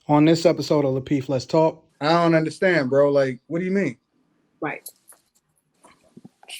On this episode of Lapeef, Let's Talk. I don't understand, bro. Like, what do you mean? Right.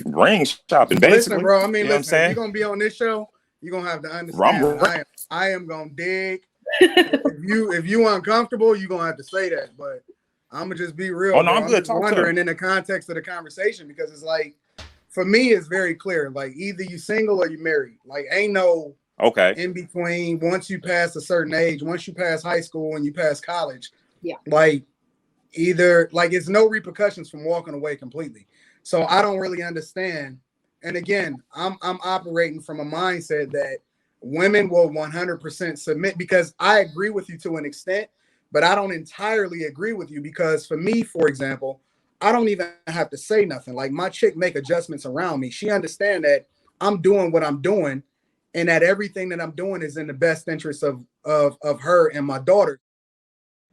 Ring shopping, basically. Listen, bro. I mean, you know listen. If you're gonna be on this show, you're gonna have to understand that I am gonna dig. if you uncomfortable, you're gonna have to say that. But I'm gonna just be real. Oh no, bro. I'm good. Just wondering in the context of the conversation, because it's like, for me, it's very clear. Like, either you single or you married. Like, ain't no in between. Once you pass a certain age, once you pass high school and you pass college, like either like it's no repercussions from walking away completely. So I don't really understand. And again, I'm operating from a mindset that women will 100% submit, because I agree with you to an extent, but I don't entirely agree with you, because for me, for example, I don't even have to say nothing. Like, my chick make adjustments around me. She understand that I'm doing what I'm doing, and that everything that I'm doing is in the best interest of her and my daughter.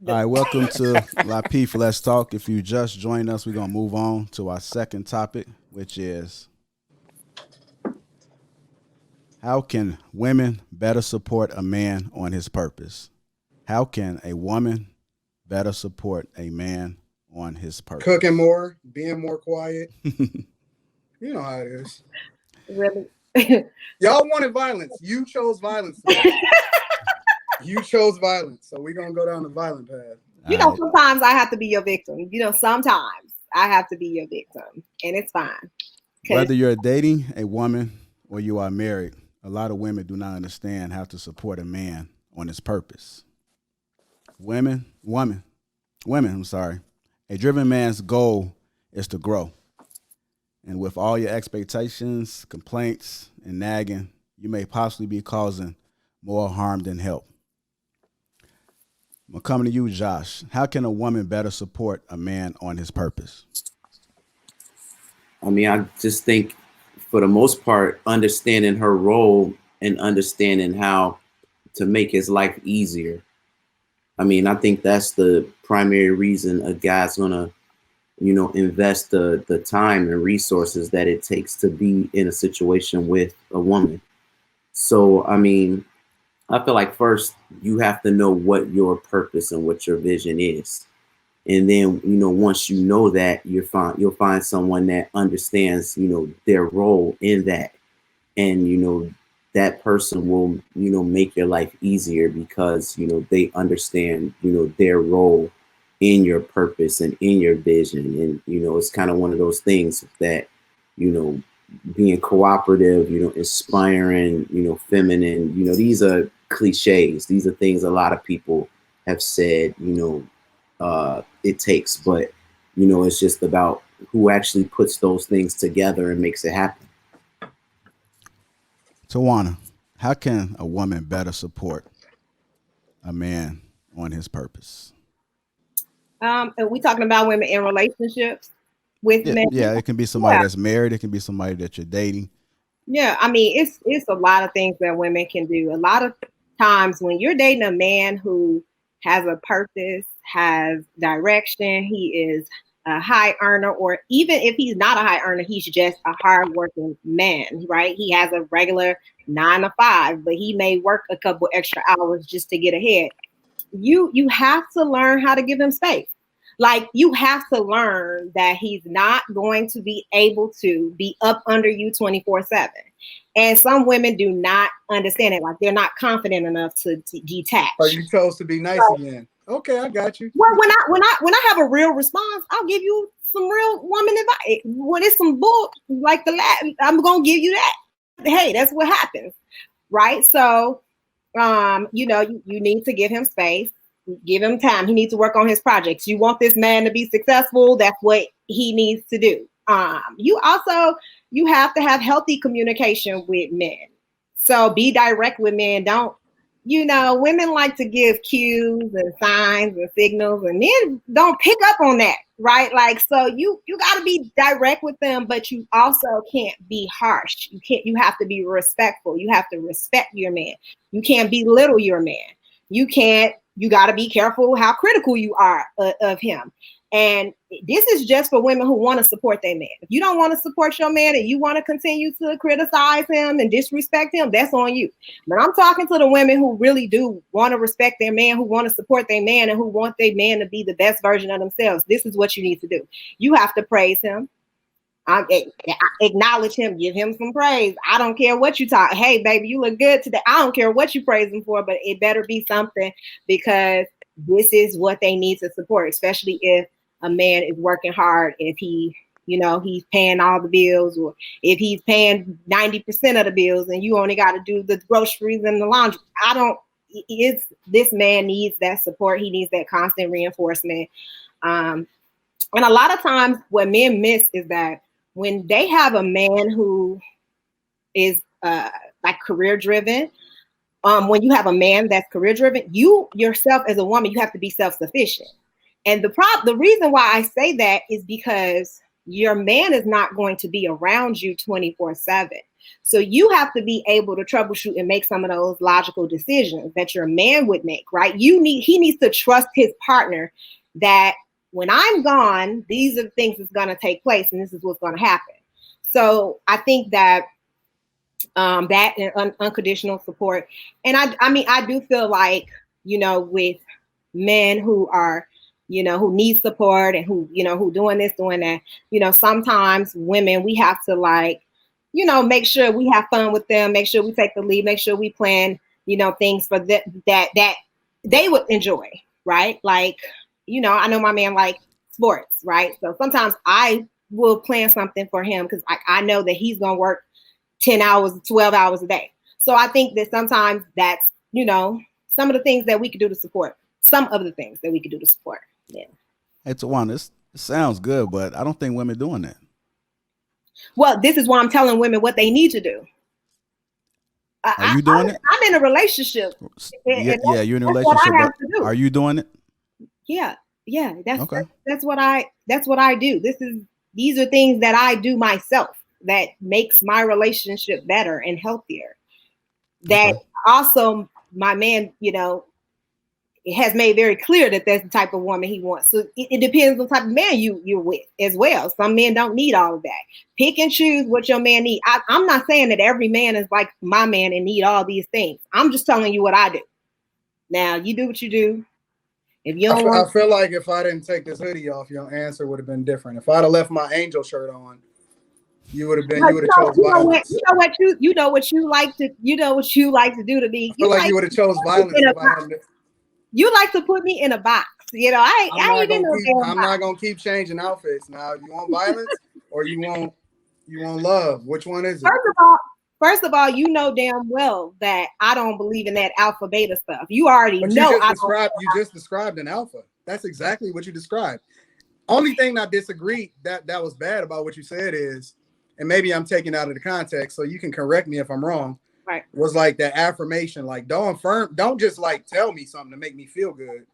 All right, welcome to Lapeef, Let's Talk. If you just joined us, we're going to move on to our second topic, which is how can women better support a man on his purpose? How can a woman better support a man on his purpose? Cooking more, being more quiet. You know how it is. Really? Y'all wanted violence. You chose violence today. You chose violence, so we're gonna go down the violent path. You know, sometimes I have to be your victim. You know, sometimes I have to be your victim, and it's fine. Whether you're dating a woman or you are married, a lot of women do not understand how to support a man on his purpose. A driven man's goal is to grow. And with all your expectations, complaints, and nagging, you may possibly be causing more harm than help. I'm coming to you, Josh. How can a woman better support a man on his purpose? I mean, I just think, for the most part, understanding her role and understanding how to make his life easier. I mean, I think that's the primary reason a guy's gonna, invest the time and resources that it takes to be in a situation with a woman. So, I mean, I feel like first you have to know what your purpose and what your vision is. And then, once you know that, you'll find someone that understands, their role in that. And, that person will, make your life easier because, they understand, their role in your purpose and in your vision. And, it's kind of one of those things that, being cooperative, inspiring, feminine, these are cliches. These are things a lot of people have said, it takes, but, it's just about who actually puts those things together and makes it happen. Tawana, how can a woman better support a man on his purpose? Are we talking about women in relationships with men? Yeah, it can be somebody that's married. It can be somebody that you're dating. Yeah, I mean, it's a lot of things that women can do. A lot of times when you're dating a man who has a purpose, has direction, he is a high earner, or even if he's not a high earner, he's just a hardworking man, right? He has a regular 9 to 5, but he may work a couple extra hours just to get ahead. You have to learn how to give him space. Like, you have to learn that he's not going to be able to be up under you 24/7. And some women do not understand it. Like, they're not confident enough to detach. Or you chose to be nice again. Okay, I got you. Well, when I have a real response, I'll give you some real woman advice. When it's some bull like the last, I'm gonna give you that. Hey, that's what happens, right? So, you need to give him space, give him time. He needs to work on his projects. You want this man to be successful, that's what he needs to do. You have to have healthy communication with men. So be direct with men. Don't, women like to give cues and signs and signals, and men don't pick up on that, right? Like, so you got to be direct with them, but you also can't be harsh. You have to be respectful. You have to respect your man. You can't belittle your man. You can't you got to be careful how critical you are of him. And this is just for women who want to support their man. If you don't want to support your man and you want to continue to criticize him and disrespect him, that's on you. But I'm talking to the women who really do want to respect their man, who want to support their man, and who want their man to be the best version of themselves. This is what you need to do. You have to praise him. Acknowledge him, give him some praise. I don't care what you talk. Hey, baby, you look good today. I don't care what you praise him for, but it better be something, because this is what they need to support, especially if a man is working hard, if he, he's paying all the bills, or if he's paying 90% of the bills and you only got to do the groceries and the laundry. This man needs that support. He needs that constant reinforcement. And a lot of times what men miss is that when they have a man who is like career driven, when you have a man that's career driven, you yourself as a woman, you have to be self-sufficient. And the reason why I say that is because your man is not going to be around you 24/7. So you have to be able to troubleshoot and make some of those logical decisions that your man would make, right? He needs to trust his partner that when I'm gone, these are the things that's going to take place, and this is what's going to happen. So I think that that and unconditional support. And I do feel like, with men who are, who need support and who doing this, doing that, sometimes women, we have to make sure we have fun with them, make sure we take the lead, make sure we plan, things for that they would enjoy, right? Like, I know my man like sports, right? So sometimes I will plan something for him because I know that he's going to work 10 hours, 12 hours a day. So I think that sometimes that's, some of the things that we could do to support. Yeah. Hey, Tawana, this sounds good, but I don't think women doing that. Well, this is why I'm telling women what they need to do. Are you doing it? I'm in a relationship. Yeah, you're in a relationship. Are you doing it? Yeah. That's okay. That's what I do. These are things that I do myself that makes my relationship better and healthier. That also my man, it has made very clear that that's the type of woman he wants. So it depends on the type of man you're with as well. Some men don't need all of that. Pick and choose what your man needs. I'm not saying that every man is like my man and need all these things. I'm just telling you what I do. Now you do what you do. If you don't I feel like if I didn't take this hoodie off, your answer would have been different. If I'd have left my angel shirt on, you would have chose violence. You know what you like to do to me. I feel like you would have chose violence. You like to put me in a box. I'm not gonna keep changing outfits. Now, you want violence or you want love? Which one is it? First of all, you know damn well that I don't believe in that alpha beta stuff. You already know. You just described an alpha. That's exactly what you described. Only thing I disagree that was bad about what you said is, and maybe I'm taking out of the context, so you can correct me if I'm wrong. Right. Was like that affirmation, like don't just like tell me something to make me feel good.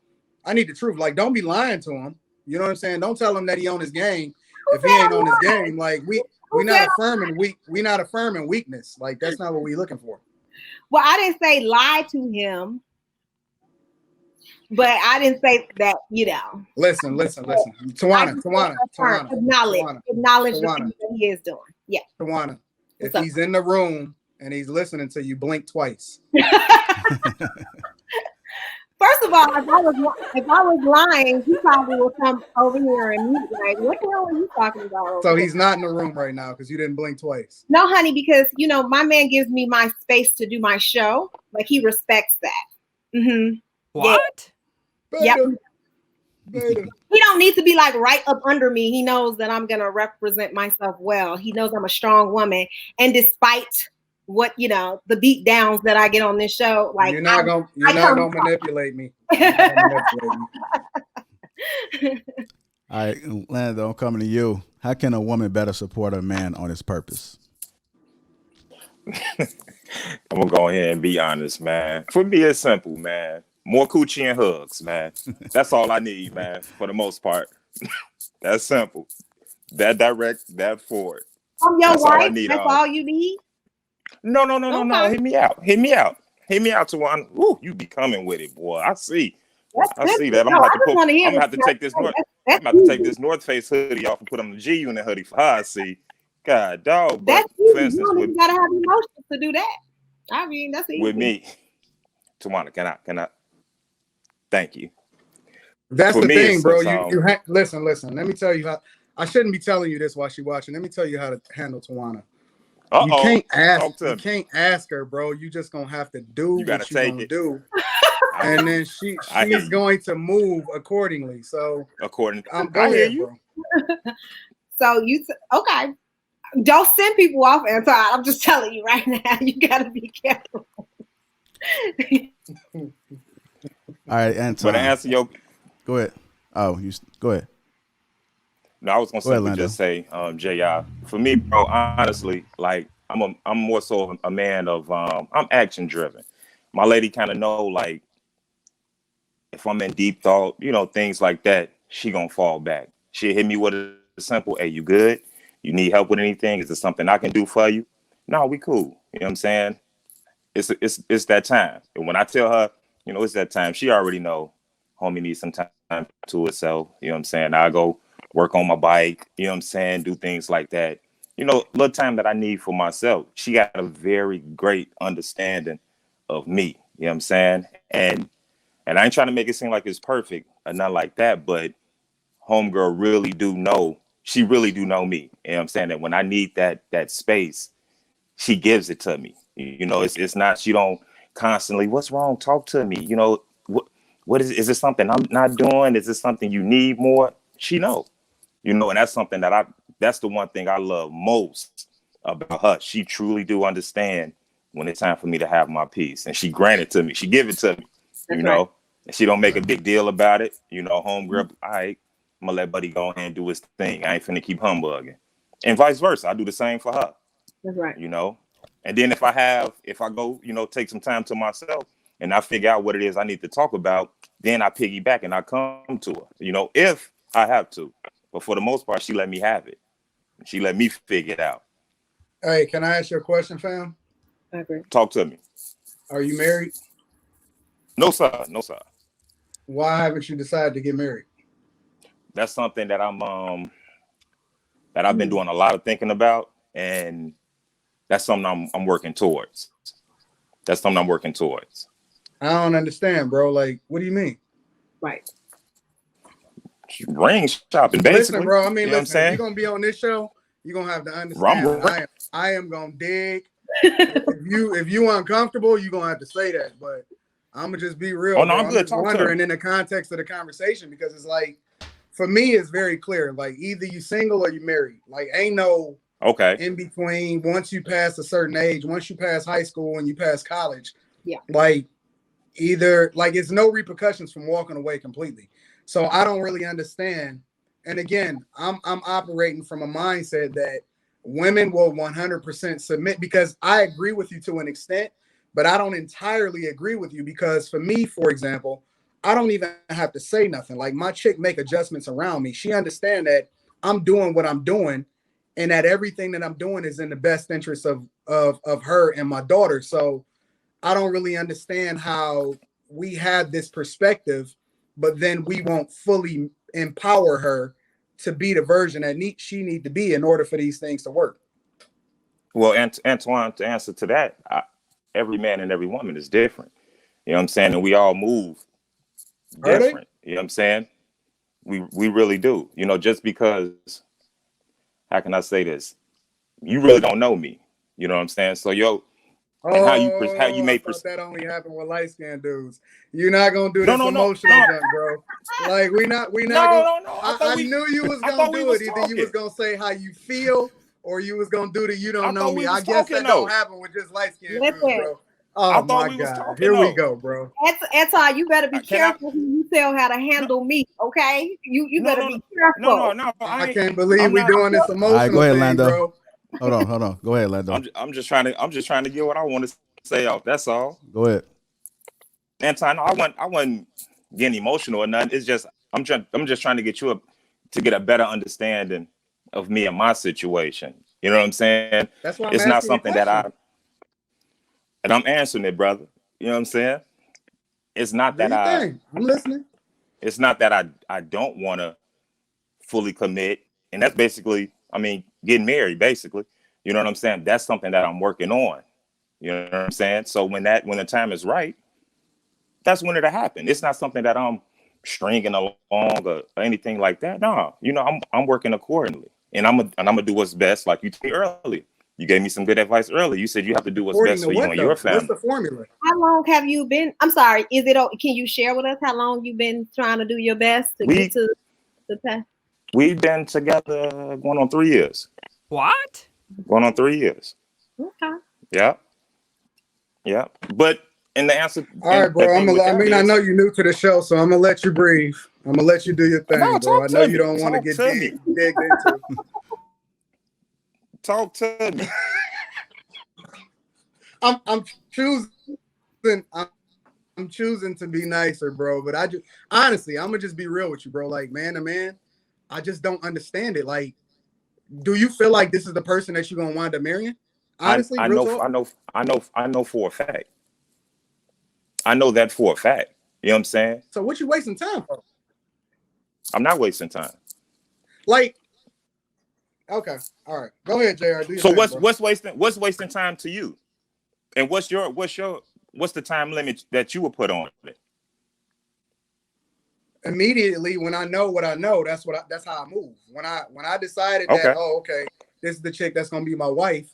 I need the truth. Like, don't be lying to him. You know what I'm saying? Don't tell him that he on his game if he ain't on his game. Like we're not affirming weakness. Like that's not what we're looking for. Well, I didn't say lie to him, but I didn't say that, Listen. Tawana. Acknowledge the things that he is doing. Yeah. Tawana, if he's in the room and he's listening to you, blink twice. First of all, if I was lying, he probably will come over here and he'd be like, "What the hell are you talking about?" So he's not in the room right now because you didn't blink twice. No, honey, because my man gives me my space to do my show. Like he respects that. Mm-hmm. What? Yeah. Yep. He don't need to be like right up under me. He knows that I'm gonna represent myself well. He knows I'm a strong woman, and despite what the beat downs that I get on this show, like you're not gonna manipulate me. All right, Lando, I'm coming to you. How can a woman better support a man on his purpose? I'm gonna go ahead and be honest, man. For me, it's simple, man. More coochie and hugs, man. That's all I need, man. For the most part, that's simple. That direct, that forward. From your wife, that's all you need. No. Hear me out. Tawana. Ooh, you be coming with it, boy. I see. I see that. I'm No, gonna I have to just put. want to hear I'm gonna what have to you take this say. North. That's I'm gonna have to take easy. this North Face hoodie off and put on the G Unit hoodie for her. I see. God, dog. But That's easy. for You instance, don't even gotta have emotions to do that. I mean, that's easy. with me, Tawana, can I? Thank you. That's For the me, thing, it's bro. since Listen. Let me tell you how. I shouldn't be telling you this while she's watching. Let me tell you how to handle Tawana. You can't ask. Talk to You me. can't ask her, bro. You just gonna have to do You gotta what you're take gonna it. do, I and hear then you. I hear she's you. going to move accordingly. So, According, I go hear ahead, you. bro. So okay. Don't send people off, Anton. I'm just telling you right now. You gotta be careful. All right, Anton. But to answer your, Go ahead. Oh, go ahead. no, I was gonna Go ahead, simply Lando. just say, Jr. For me, bro, honestly, like I'm more so a man of I'm action driven. My lady kind of know, like, if I'm in deep thought, things like that, she gonna fall back. She'll hit me with a simple, "Hey, you good? You need help with anything? Is there something I can do for you?" No, we cool. You know what I'm saying? It's that time. And when I tell her, it's that time, she already know, homie needs some time to itself. You know what I'm saying? I go work on my bike, you know what I'm saying? Do things like that. Little time that I need for myself. She got a very great understanding of me. You know what I'm saying? And I ain't trying to make it seem like it's perfect or nothing like that, but homegirl really do know, she really do know me. You know what I'm saying? That when I need that space, she gives it to me. It's not, she don't constantly, "What's wrong? Talk to me." What is this something I'm not doing? Is this something you need more? She know. And that's something that's the one thing I love most about her. She truly do understand when it's time for me to have my peace. And she grant it to me. She give it to me, That's right. And she don't make a big deal about it. Homegirl, all right, I'm gonna let buddy go ahead and do his thing. I ain't finna keep humbugging. And vice versa. I do the same for her. That's right. And then if I go, take some time to myself and I figure out what it is I need to talk about, then I piggyback and I come to her, if I have to. But for the most part, she let me have it. She let me figure it out. Hey, can I ask you a question, fam? I agree. Talk to me. Are you married? No, sir. No, sir. Why haven't you decided to get married? That's something that I've been doing a lot of thinking about, and that's something I'm working towards. That's something I'm working towards. I don't understand, bro. Like, what do you mean? Right. Ring shopping, basically. Listen, bro. I mean, you know what I'm if saying? you're gonna be on this show, you're gonna have to understand that I am gonna dig. If you uncomfortable, you're gonna have to say that. But I'm gonna just be real. Oh no, bro. I'm good. Just wondering in the context of the conversation, because it's like, for me, it's very clear. Like, either you single or you married. Like, ain't no in between. Once you pass a certain age, once you pass high school and you pass college, like it's no repercussions from walking away completely. So I don't really understand. And again, I'm operating from a mindset that women will 100% submit, because I agree with you to an extent, but I don't entirely agree with you, because for me, for example, I don't even have to say nothing. Like, my chick make adjustments around me. She understand that I'm doing what I'm doing, and that everything that I'm doing is in the best interest of her and my daughter. So I don't really understand how we have this perspective, but then we won't fully empower her to be the version that she need to be in order for these things to work. Well, Antoine, to answer to that, every man and every woman is different. You know what I'm saying? And we all move different. You know what I'm saying? We really do. Just because, how can I say this? You really don't know me. You know what I'm saying? So and how you may I thought that only happened with light skinned dudes. You're not gonna do this emotional junk, bro. Like, we not gonna. I knew you was gonna do it. Either you was gonna say how you feel, or you was gonna do the "you don't know me." I guess that don't happen with just light skinned dudes, bro. Oh my God! Here we go, bro. Anton, you better be careful who you tell how to handle me. Okay, you better be careful. No. I can't believe we doing this emotional go ahead, thing, Lando. bro. Hold on. Go ahead, Lando. I'm just trying to get what I want to say off. That's all. Go ahead. Anton, I wasn't getting emotional or nothing. It's just I'm just trying to get you to get a better understanding of me and my situation. You know what I'm saying? That's why it's not something that and I'm answering it, brother. You know what I'm saying? it's not Do that your thing. I'm listening. It's not that I don't want to fully commit, and that's basically, I mean, getting married, basically. You know what I'm saying? That's something that I'm working on. You know what I'm saying? So when the time is right, that's when it'll happen. It's not something that I'm stringing along or anything like that. No, you know, I'm working accordingly, and I'm gonna do what's best. Like you told me earlier, you gave me some good advice earlier. You said you have to do what's According best to for you what, and though? your family. What's the formula? How long have you been? I'm sorry. Is it? Can you share with us how long you've been trying to do your best to get to the path? We've been together going on 3 years. What? Going on 3 years. Okay. Yeah. Yeah. But in the answer, All right, bro. I know you're new to the show, so I'm gonna let you breathe. I'm gonna let you do your thing, No, bro. I know you me. don't want to get Talk to me. digged into. Talk to me. I'm choosing to be nicer, bro. But I just honestly, I'm gonna just be real with you, bro. Like man to man, I just don't understand it. Like, do you feel like this is the person that you're gonna wind up marrying? Honestly, I know for a fact. I know that for a fact. You know what I'm saying? So what you wasting time for? I'm not wasting time. Like, okay, all right. Go ahead, JR. Do your So thing, what's wasting time to you? And what's the time limit that you would put on it? Immediately when I know what I know, that's how I move. When I decided that, okay, this is the chick that's gonna be my wife,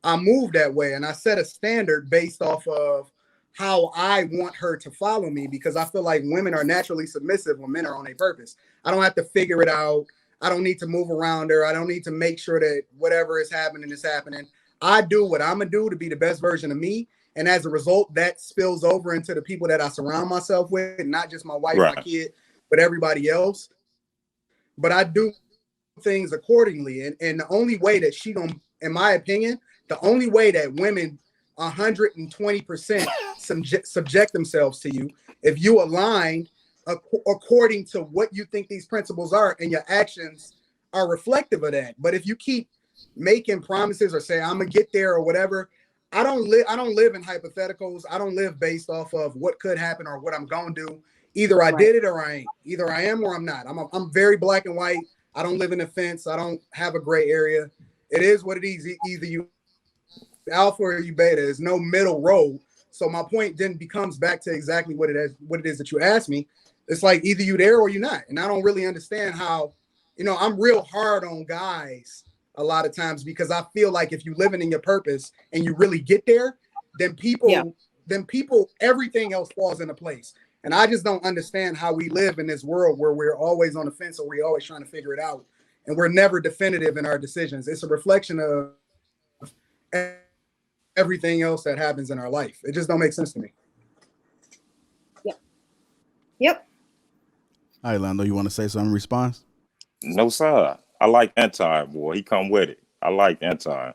I moved that way, and I set a standard based off of how I want her to follow me, because I feel like women are naturally submissive when men are on a purpose. I don't have to figure it out. I don't need to move around her. I don't need to make sure that whatever is happening is happening. I do what I'm gonna do to be the best version of me. And as a result, that spills over into the people that I surround myself with, not just my wife, my kid, but everybody else. But I do things accordingly. And the only way that in my opinion, the only way that women 120% subject themselves to you, if you align according to what you think these principles are, and your actions are reflective of that. But if you keep making promises or say I'm gonna get there or whatever, I don't live in hypotheticals. I don't live based off of what could happen or what I'm gonna do. Either I did it or I ain't. Either I am or I'm not. I'm very black and white. I don't live in a fence. I don't have a gray area. It is what it is. Either you alpha or you beta. There's no middle road. So my point then becomes back to exactly what it is that you asked me. It's like either you there or you're not. And I don't really understand how, I'm real hard on guys a lot of times, because I feel like if you're living in your purpose and you really get there, then people, everything else falls into place. And I just don't understand how we live in this world where we're always on the fence or we're always trying to figure it out. And we're never definitive in our decisions. It's a reflection of everything else that happens in our life. It just don't make sense to me. Yep. All right, Lando, you want to say something in response? No, sir. I like Anton, boy. He come with it. I like Anton.